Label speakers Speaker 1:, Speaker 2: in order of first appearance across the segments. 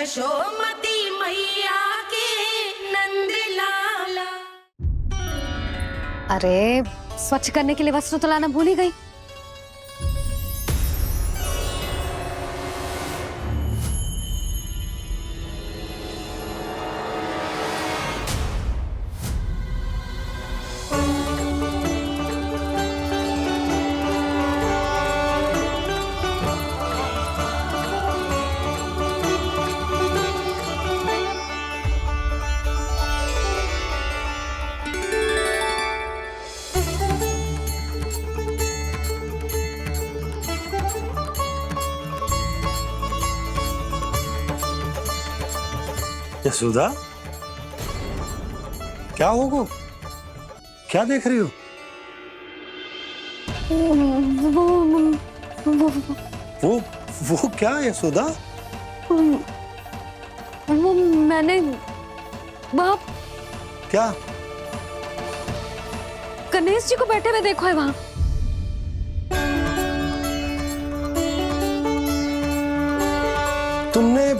Speaker 1: यशोमती मैया के नंद लाला।
Speaker 2: अरे स्वच्छ करने के लिए वस्त्र तो लाना भूल ही गई।
Speaker 3: यशोदा, क्या होगा? क्या देख रही हो? वो क्या यशोदा?
Speaker 2: वो मैंने वहाँ
Speaker 3: क्या?
Speaker 2: गणेश जी को बैठे हुए देखो है वहाँ।
Speaker 3: तुमने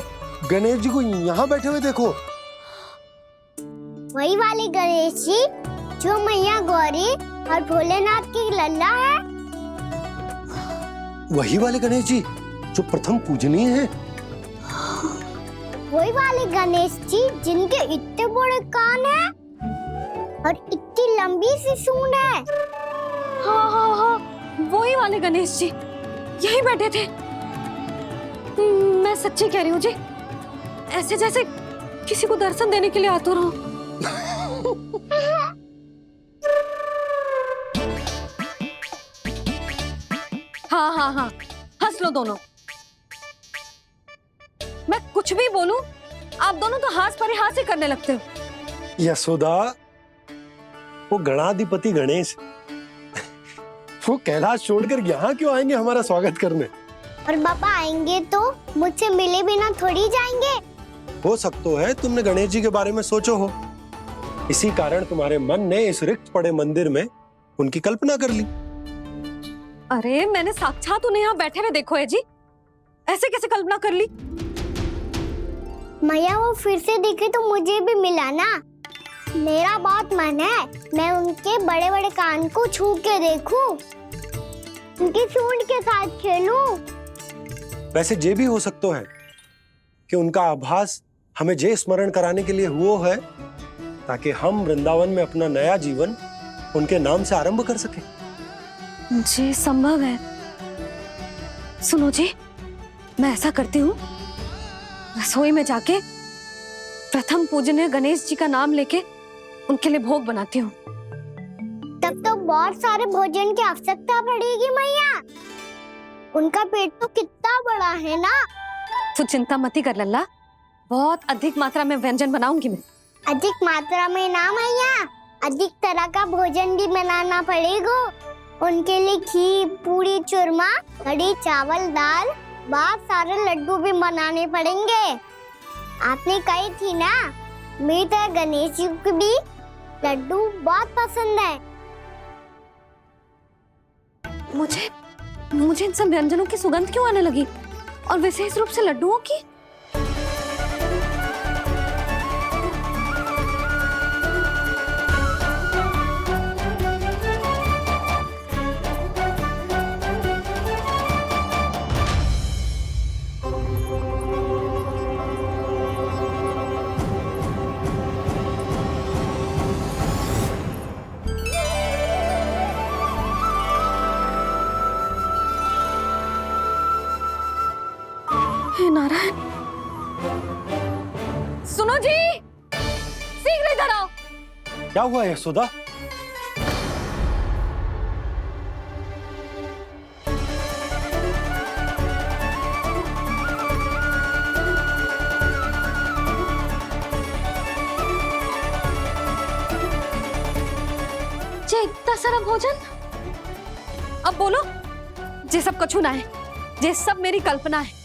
Speaker 3: गणेश जी को यहाँ बैठे हुए देखो?
Speaker 4: वही वाले गणेश जी जो मैया गौरी और भोलेनाथ की लल्ला है।
Speaker 3: वही वाले गणेश जी जो प्रथम पूजनीय हैं।
Speaker 4: वही वाले गणेश जी जिनके इतने बड़े कान हैं और इतनी लंबी सी सूंड है।
Speaker 2: हाँ हाँ हाँ, वही वाले गणेश जी यही बैठे थे। मैं सच्ची कह रही हूँ जी, ऐसे जैसे किसी को दर्शन देने के लिए आतुर हो। हाँ हाँ हाँ, हंस लो दोनों। मैं कुछ भी बोलूं, आप दोनों तो हाथ परिहास ही करने लगते हो।
Speaker 3: यशोदा, वो गणाधिपति गणेश वो कैलाश छोड़कर यहाँ क्यों आएंगे हमारा स्वागत करने?
Speaker 4: और पापा आएंगे तो मुझसे मिले बिना थोड़ी जाएंगे।
Speaker 3: हो सकता है तुमने गणेश जी के बारे में सोचो हो, इसी कारण तुम्हारे मन ने इस रिक्त पड़े मंदिर में उनकी कल्पना कर ली।
Speaker 2: अरे मैंने साक्षात उन्हें यहाँ बैठे हुए देखो है जी, ऐसे कैसे कल्पना कर ली?
Speaker 4: मैया वो फिर से दिखे तो मुझे भी मिला ना। मेरा बहुत मन है मैं उनके बड़े बड़े कान को छू के देखूं, उनकी सूंड के साथ खेलूं।
Speaker 3: वैसे ये भी हो सकता है कि उनका आभास हमें जे स्मरण कराने के लिए हुआ है ताकि हम वृंदावन में अपना नया जीवन उनके नाम से आरंभ कर सके।
Speaker 2: जी संभव है। सुनो जी, मैं ऐसा करती हूँ, रसोई में जाके प्रथम पूजनीय गणेश जी का नाम लेके उनके लिए भोग बनाती हूँ।
Speaker 4: तब तो बहुत सारे भोजन की आवश्यकता पड़ेगी मैया। उनका पेट तो कितना बड़ा है ना।
Speaker 2: तू चिंता मत ही कर लल्ला, बहुत अधिक मात्रा में व्यंजन बनाऊंगी मैं।
Speaker 4: अधिक मात्रा में ना मैया, अधिक तरह का भोजन भी बनाना पड़ेगा। उनके लिए खीर, पूरी, चूरमा, कढ़ी, चावल, दाल, बहुत सारे लड्डू भी बनाने पड़ेंगे। आपने कही थी ना, मेरी तरह गणेश जी को भी लड्डू बहुत पसंद है।
Speaker 2: मुझे इन सब व्यंजनों की सुगंध क्यों आने लगी, और विशेष रूप से लड्डुओं की? हे नारायण, सुनो जी, शीघ्र इधर आओ।
Speaker 3: क्या हुआ यशोदा?
Speaker 2: जे इतना सारा भोजन, अब बोलो, जे सब कछु ना है, जे सब मेरी कल्पना है।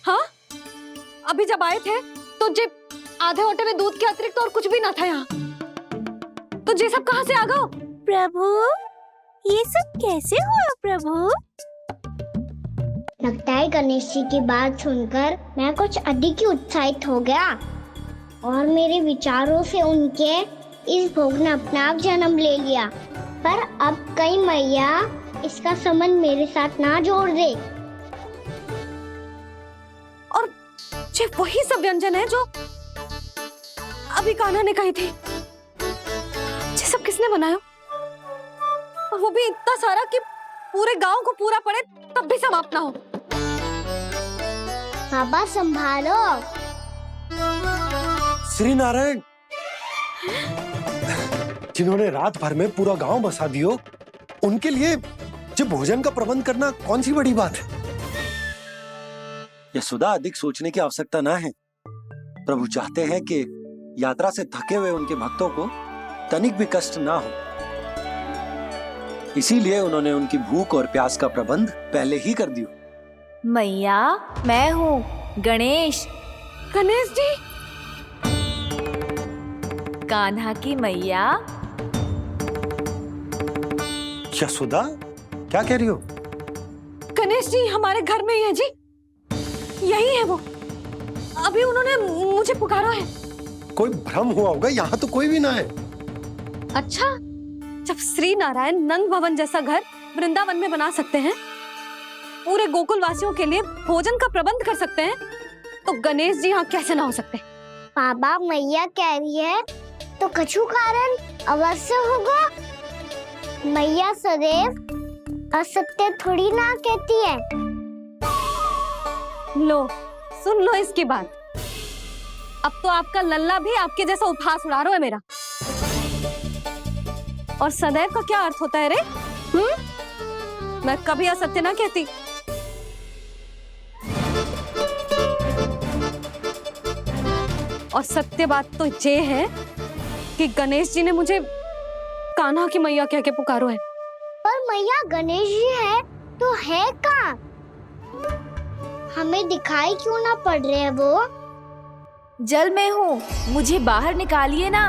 Speaker 2: हाँ, अभी जब आए थे तो जे आधे ओटे में दूध के अतिरिक्त और कुछ भी ना था यहाँ, तो जे सब कहाँ से आ गए?
Speaker 4: प्रभु, ये सब कैसे हुआ प्रभु? लगता है गणेश जी की बात सुनकर मैं कुछ अधिक ही उत्साहित हो गया और मेरे विचारों से उनके इस भोग ने अपना आप जन्म ले लिया। पर अब कहीं मैया इसका संबंध मेरे साथ ना जोड़ दे।
Speaker 2: और ये वही सब व्यंजन है जो अभी कान्हा ने कही थी। ये सब किसने बनाया? और वो भी इतना सारा कि पूरे गांव को पूरा पड़े तब भी समाप्त ना हो।
Speaker 4: बाबा संभालो।
Speaker 3: श्री नारायण, जिन्होंने रात भर में पूरा गांव बसा दियो, उनके लिए जो भोजन का प्रबंध करना कौन सी बड़ी बात है। यशोदा, अधिक सोचने की आवश्यकता ना है। प्रभु चाहते हैं कि यात्रा से थके हुए उनके भक्तों को तनिक भी कष्ट ना हो, इसीलिए उन्होंने उनकी भूख और प्यास का प्रबंध पहले ही कर दियो।
Speaker 5: मैया, मैं हूँ गणेश।
Speaker 2: गणेश जी,
Speaker 5: कान्हा की मैया।
Speaker 3: यशोदा, क्या कह रही हो?
Speaker 2: गणेश जी हमारे घर में ही है जी, यही है वो। अभी उन्होंने मुझे पुकारा है।
Speaker 3: कोई भ्रम हुआ होगा, यहाँ तो कोई भी ना है।
Speaker 2: अच्छा, जब श्री नारायण नंद भवन जैसा घर वृंदावन में बना सकते हैं, पूरे गोकुल वासियों के लिए भोजन का प्रबंध कर सकते हैं, तो गणेश जी यहाँ कैसे ना हो सकते?
Speaker 4: बाबा, मैया कह रही है तो कछु कारण अवश्य होगा। मैया सदैव असत्य थोड़ी ना कहती है।
Speaker 2: लो, सुन लो इसकी बात। अब तो आपका लल्ला भी आपके जैसा उपहास उड़ा रहा है मेरा। और सदैव का क्या अर्थ होता है रे? मैं कभी असत्य ना कहती। और सत्य बात तो ये है कि गणेश जी ने मुझे कान्हा की मैया कह के पुकारो है।
Speaker 4: पर मैया गणेश जी है तो है कहाँ? हमें दिखाई क्यों ना पड़ रहे हैं वो?
Speaker 5: जल में हूँ, मुझे बाहर निकालिए ना।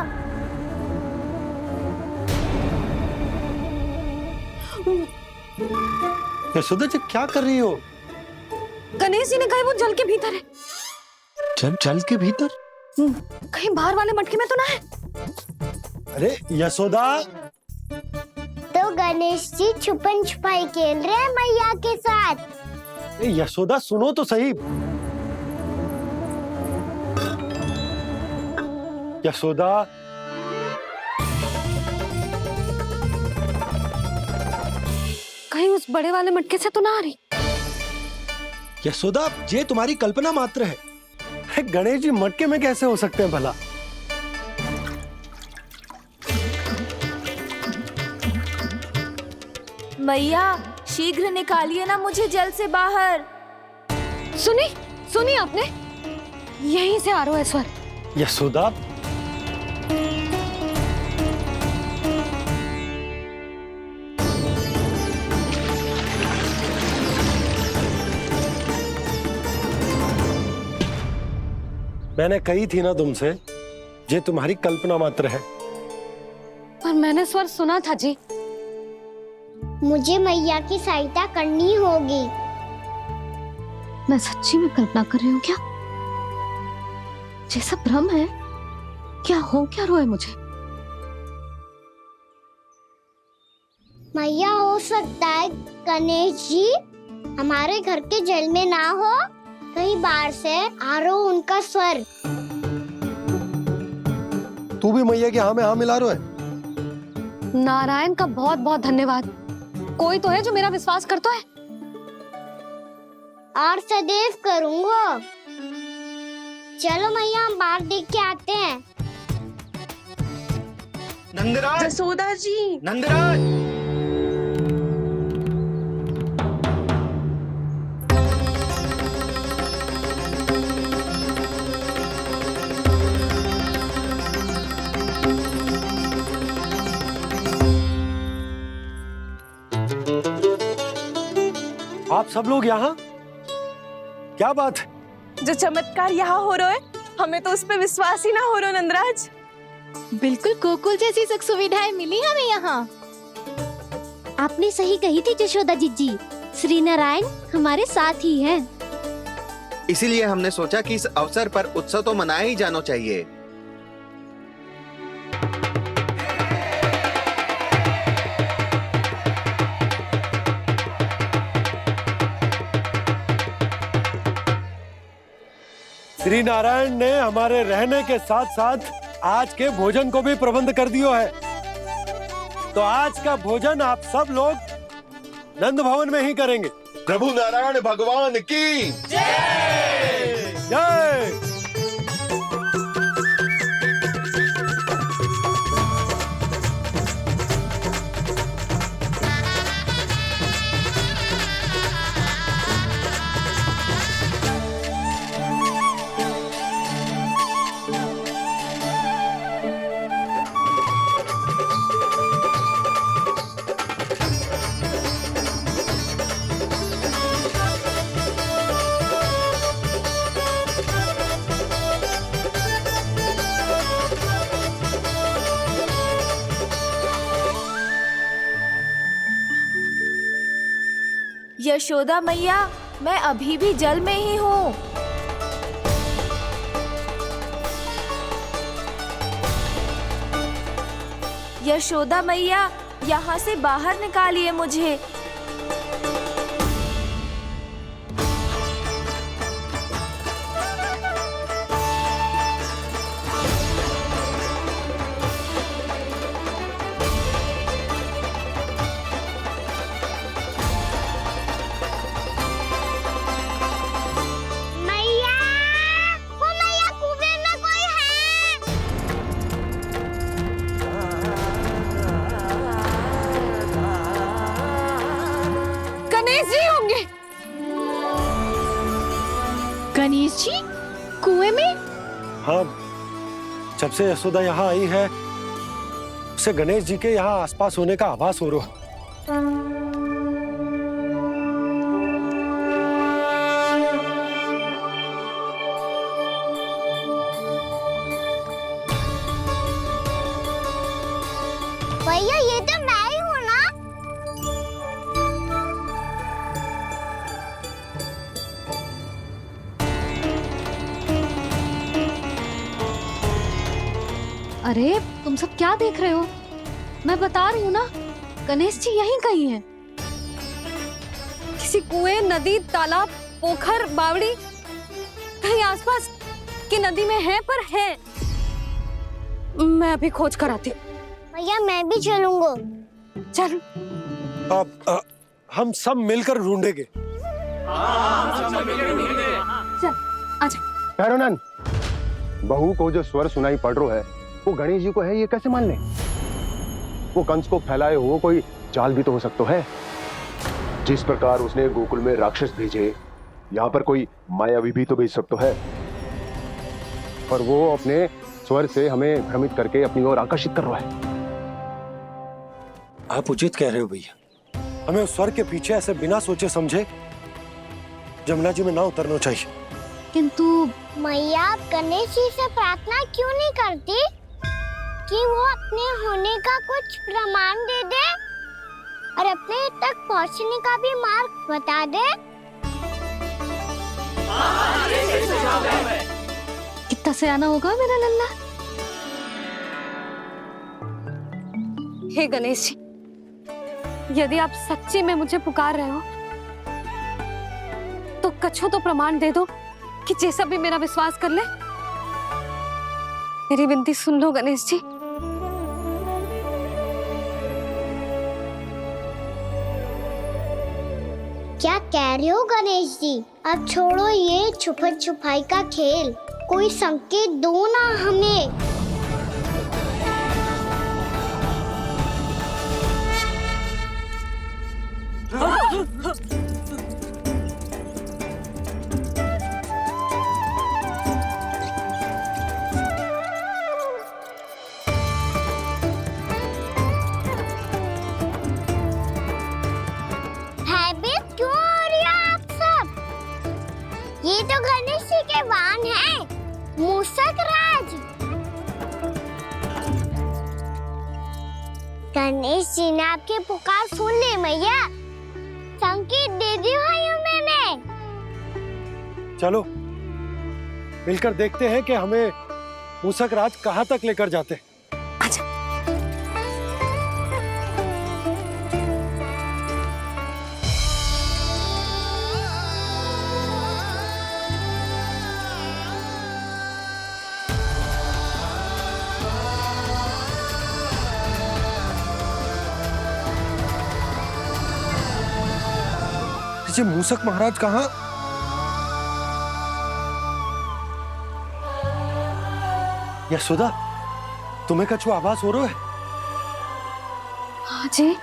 Speaker 3: यशोदा जी, क्या कर रही हो?
Speaker 2: गणेश जी ने कहा वो जल के भीतर है।
Speaker 3: जल के भीतर?
Speaker 2: कहीं बाहर वाले मटके में तो ना है?
Speaker 3: अरे यशोदा!
Speaker 4: तो गणेश जी छुपन छुपाई खेल रहे हैं मैया के साथ।
Speaker 3: यशोदा, सुनो तो सही। यशोदा,
Speaker 2: कहीं उस बड़े वाले मटके से तो ना आ रही?
Speaker 3: यशोदा, ये तुम्हारी कल्पना मात्र है। गणेश जी मटके में कैसे हो सकते हैं भला?
Speaker 5: मैया, शीघ्र निकालिए ना मुझे जल से बाहर।
Speaker 2: सुनी आपने? यहीं से आ रहा है स्वर।
Speaker 3: यशोदा, मैंने कही थी ना तुमसे, ये तुम्हारी कल्पना मात्र है।
Speaker 2: पर मैंने स्वर सुना था जी।
Speaker 4: मुझे मैया की सहायता करनी होगी।
Speaker 2: मैं सच्ची में कल्पना कर रही हूँ क्या? ये सब भ्रम है क्या? हो क्या रहा है मुझे?
Speaker 4: मैया, हो सकता है गणेश जी हमारे घर के जल में ना हो, कहीं बाहर से आ रहा हो उनका स्वर।
Speaker 3: तू भी मैया के हाँ में हाँ मिला रहा है।
Speaker 2: नारायण का बहुत बहुत धन्यवाद। कोई तो है जो मेरा विश्वास करता है।
Speaker 4: और सदैव करूंगा। चलो मैया, हम बाहर देख के आते हैं।
Speaker 1: नंदराज, जसोदा जी,
Speaker 3: नंदराज! आप सब लोग यहाँ? क्या बात है?
Speaker 6: जो चमत्कार यहाँ हो रहा है, हमें तो उस पे विश्वास ही ना हो रहा नंदराज।
Speaker 5: बिल्कुल गोकुल जैसी सुख सुविधाएं मिली हमें यहाँ।
Speaker 4: आपने सही कही थी यशोदा जीजी। श्री नारायण हमारे साथ ही हैं।
Speaker 7: इसीलिए हमने सोचा कि इस अवसर पर उत्सव तो मनाया ही जाना चाहिए।
Speaker 3: श्री नारायण ने हमारे रहने के साथ साथ आज के भोजन को भी प्रबंध कर दियो है। तो आज का भोजन आप सब लोग नंद भवन में ही करेंगे।
Speaker 8: प्रभु नारायण भगवान की
Speaker 3: जय जय।
Speaker 5: यशोदा मैया, मैं अभी भी जल में ही हूँ। यशोदा मैया, यहाँ से बाहर निकालिए मुझे।
Speaker 2: गणेश जी कुएं में?
Speaker 3: हाँ, जब से यशोदा यहाँ आई है उसे गणेश जी के यहाँ आसपास होने का आभास हो रहा है।
Speaker 4: भैया ये तो मैं ही हूँ ना।
Speaker 2: अरे तुम सब क्या देख रहे हो? मैं बता रही हूँ ना, गणेश जी यहीं कहीं हैं। किसी कुएं, नदी, तालाब, पोखर, बावड़ी कहीं आसपास की नदी में है, पर है। मैं अभी खोज कर आती हूँ।
Speaker 4: भैया मैं भी चलूंगा।
Speaker 2: चल।
Speaker 3: अब हम सब मिलकर ढूंढेंगे।
Speaker 2: चल आजा।
Speaker 8: भैरवनंद, बहू को जो स्वर सुनाई पड़ रहा है वो गणेश जी को है, ये कैसे मान ले? वो कंस को फैलाए हुए कोई जाल भी तो हो सकता है। जिस प्रकार उसने गोकुल में राक्षस भेजे, यहाँ पर कोई मायावी भी तो भेज सकता है। और वो अपने स्वर से हमें भ्रमित करके अपनी ओर आकर्षित कर रहा है।
Speaker 3: आप उचित कह रहे हो भैया। हमें उस स्वर के पीछे ऐसे बिना सोचे समझे जमुना जी में ना उतरना चाहिए।
Speaker 2: किंतु
Speaker 4: मैया, आप गणेश जी से प्रार्थना क्यों नहीं करती कि वो अपने होने का कुछ प्रमाण दे दे और अपने तक पहुंचने का भी मार्ग बता दे?
Speaker 2: कितना सयाना होगा मेरा लल्ला। हे गणेश जी, यदि आप सच्ची में मुझे पुकार रहे हो तो कछु तो प्रमाण दे दो कि जैसा भी मेरा विश्वास कर ले। मेरी विनती सुन लो गणेश जी।
Speaker 4: क्या कह रहे हो गणेश जी? अब छोड़ो ये छुपन छुपाई का खेल, कोई संकेत दो ना हमें। ये तो गणेश जी के वाहन हैं, मूषक राज। गणेश जी ने आपकी पुकार सुन ली मैया। अंकित दे दी भाइयों मैंने।
Speaker 3: चलो मिलकर देखते हैं कि हमें मूसक राज कहाँ तक लेकर जाते हैं।
Speaker 2: आजा।
Speaker 3: ये मूसक महाराज कहाँ? यशोदा, तुम्हें कछु आभास हो रहा है?
Speaker 2: हाँ जी,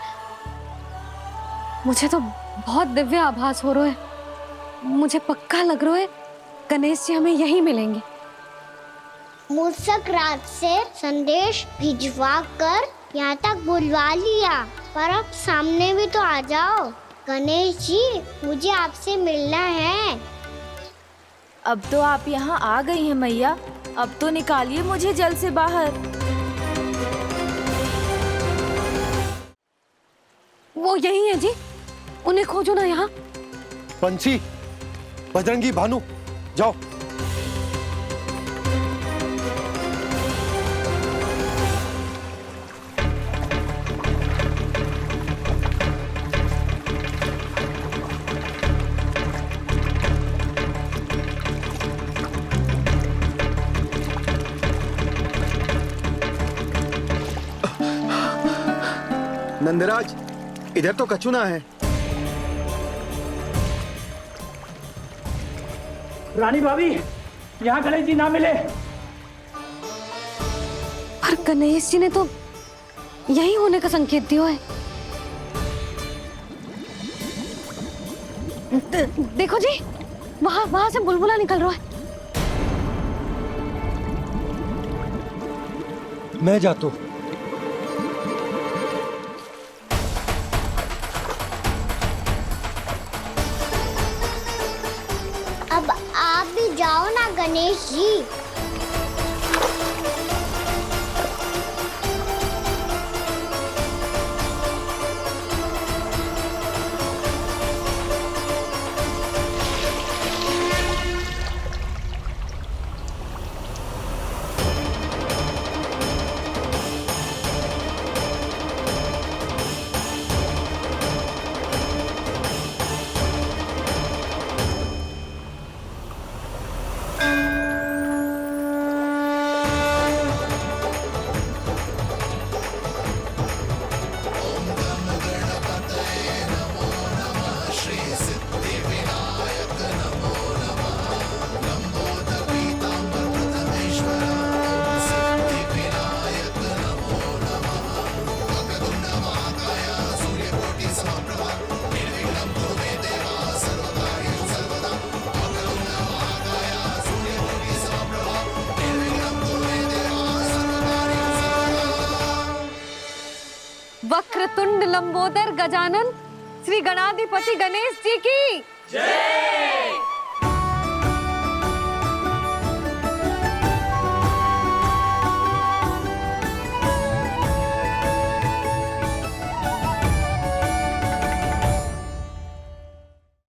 Speaker 2: मुझे तो बहुत दिव्य आभास हो रहा है। मुझे पक्का लग रहा है गणेश जी हमें यहीं मिलेंगे।
Speaker 4: मूसक राज से संदेश भिजवा कर यहाँ तक बुलवा लिया, पर अब सामने भी तो आ जाओ। गणेश जी, मुझे आपसे मिलना है।
Speaker 5: अब तो आप यहाँ आ गई हैं मैया, अब तो निकालिए मुझे जल से बाहर।
Speaker 2: वो यही है जी, उन्हें खोजो ना यहाँ।
Speaker 3: पंछी, बजरंगी, भानु, जाओ।
Speaker 7: नंदराज, इधर तो कछु ना है।
Speaker 9: रानी भाभी, यहाँ गणेश जी ना मिले।
Speaker 2: पर गणेश जी ने तो यही होने का संकेत दिया है। देखो जी, वहां से बुलबुला निकल रहा है।
Speaker 3: मैं जाता हूँ।
Speaker 4: अब आप भी जाओ ना गणेश जी।
Speaker 2: वक्रतुंड लंबोदर गजानन श्री गणाधिपति गणेश जी की जय।